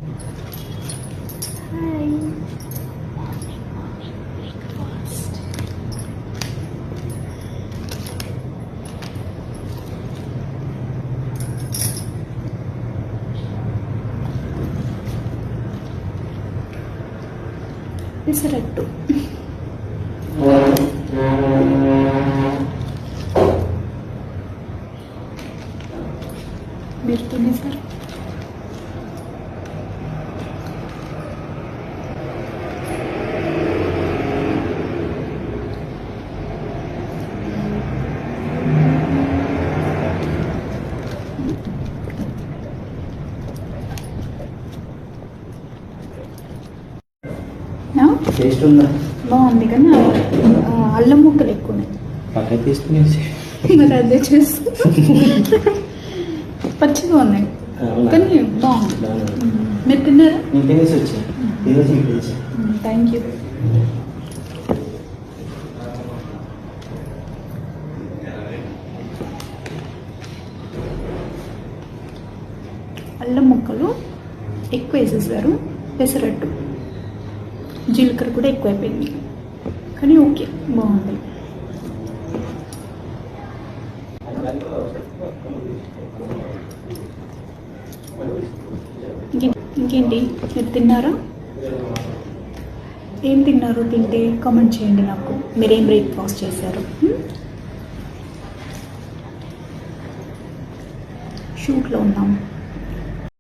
Hi. Breakfast. Pesarattu. మీరు తినేసారు? Taste ఉందా? బాగుంది కానీ అల్లం ముక్కలు ఎక్కువ ఉన్నాయి. పక్కన తీసుకునేసి మరి అదే చేస్తూ పచ్చిగా ఉన్నాయి కానీ బాగుంది. మీరు తిన్నారా? నేను తినేసి వచ్చాను. తినేసి మీకు వచ్చాను. Thank you. అల్లం ముక్కలు ఎక్కువ వేసేసారు. పెసరట్టు జీలకర్ర కూడా ఎక్కువైపోయింది కానీ ఓకే బాగుంది. ఇంకేంటి మీరు తిన్నారా? ఏం తిన్నారు? తింటే కామెంట్ చేయండి నాకు. మీరేం బ్రేక్ఫాస్ట్ చేశారు? షూట్లో ఉన్నాము.